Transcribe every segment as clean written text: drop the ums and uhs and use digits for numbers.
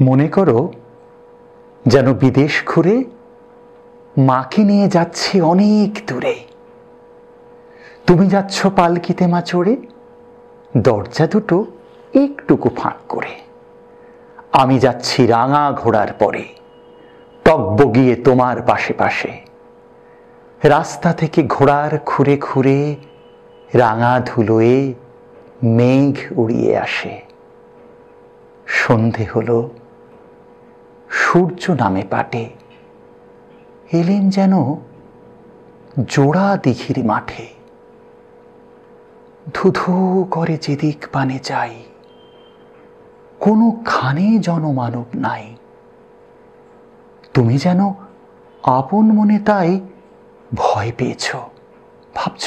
মনে করো যেন বিদেশ ঘুরে মাকে নিয়ে যাচ্ছি অনেক দূরে। তুমি যাচ্ছ পালকিতে মা চড়ে, দরজা দুটো একটুকু ফাঁক করে। আমি যাচ্ছি রাঙা ঘোড়ার পরে, টগবগিয়ে তোমার পাশে পাশে। রাস্তা থেকে ঘোড়ার খুরে খুরে রাঙা ধুলোয় মেঘ উড়িয়ে আসে। সন্ধে হলো, সূর্য নামে পাটে। এলেম যেন জোড়া দিঘির মাঠে। ধুধু করে যেদিক পানে যাই, কোনো খানে জনমানব নাই। তুমি যেন আপন মনে তাই ভয় পেয়েছ, ভাবছ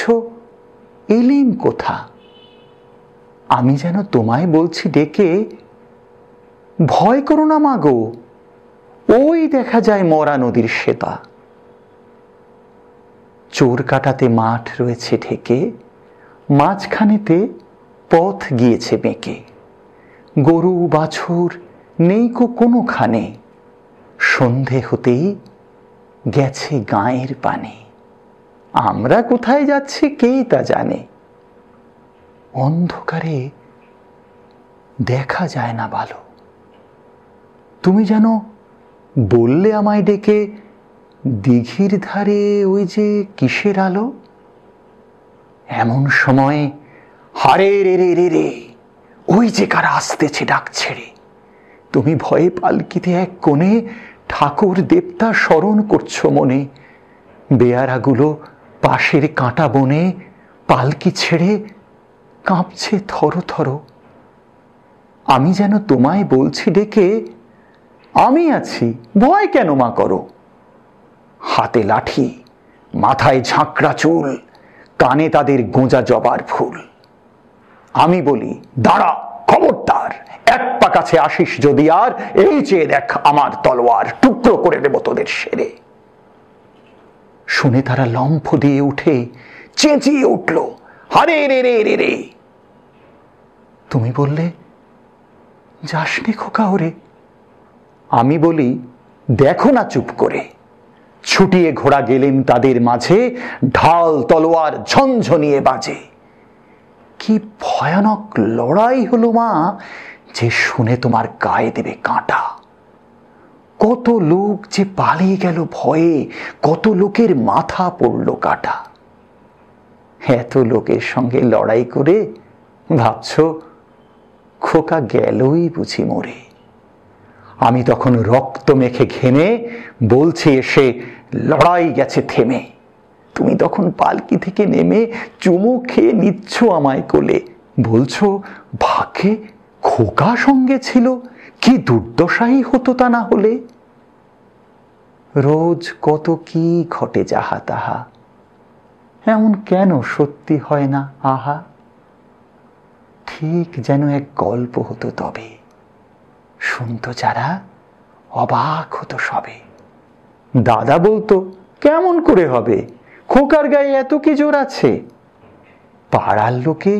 এলেম কোথা। আমি যেন তোমায় বলছি ডেকে, ভয় করো না মাগো, ওই দেখা যায় মরা নদীর শ্বেতা। চোর কাটাতে মাঠ রয়েছে ঢেকে, মাঝখানেতে পথ গিয়েছে বেঁকে। গরু বাছুর নেইকো কোনোখানে, সন্ধে হতেই গেছে গাঁয়ের পানে। আমরা কোথায় যাচ্ছি কেই তা জানে। অন্ধকারে দেখা যায় না ভালো। তুমি যেন বললে আমায় ডেকে, দিঘির ধারে ওই যে কিসের আলো। এমন সময় হারে রে রে রে রে, ওই যে কারা আসতেছে ডাক ছেড়ে। তুমি ভয়ে পালকিতে এক কোণে ঠাকুর দেবতা স্মরণ করছো মনে। বেয়ারাগুলো পাশের কাঁটা বনে পালকি ছেড়ে কাঁপছে থর থর। আমি যেন তোমায় বলছি ডেকে, আমি আছি, ভয় কেন মা করো। হাতে লাঠি, মাথায় ঝাঁকড়া চুল, কানে তাদের গোঁজা জবার ফুল। আমি বলি দাঁড়া খবরদার, এক পা কাছে আসিস যদি আর, এই চেয়ে দেখ আমার তলোয়ার, টুকরো করে দেব তোদের সেরে। শুনে তারা লম্ফ দিয়ে উঠে চেঁচিয়ে উঠল, হারে রে রে রে রে। তুমি বললে যাসনি খোকা ওরে। আমি বলি দেখো না চুপ করে। ছুটিয়ে ঘোড়া গেলেন তাদের মাঝে, ঢাল তলোয়ার ঝনঝনিয়ে বাজে। কি ভয়ানক লড়াই হলো মা, যে শুনে তোমার গায়ে দেবে কাঁটা। কত লোক যে পালিয়ে গেল ভয়ে, কত লোকের মাথা পড়ল কাটা। এত লোকের সঙ্গে লড়াই করে ভাবছ খোকা গেলই বুঝি মরে। আমি তখন রক্ত মেখে ঘেমে বলছি এসে, লড়াই গেছে থেমে। তুমি তখন পালকি থেকে নেমে চুমু খেয়ে নিচ্ছ আমায় কোলে, বলছো ভাগ্যে খোকা সঙ্গে ছিল, কি দুর্দশাই হতো তা না হলে। রোজ কত কি ঘটে যাহা তাহা, এমন কেন সত্যি হয় না আহা। ঠিক যেন এক গল্প হতো তবে, শুনতো যারা অবাক হতো সবে। দাদা বলতো কেমন করে হবে, খোকার গায়ে এত কি জোর আছে। পাড়ার লোকে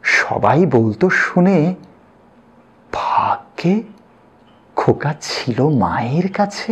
সবাই বলতো শুনে, ভাগ্যে খোকা ছিল মায়ের কাছে।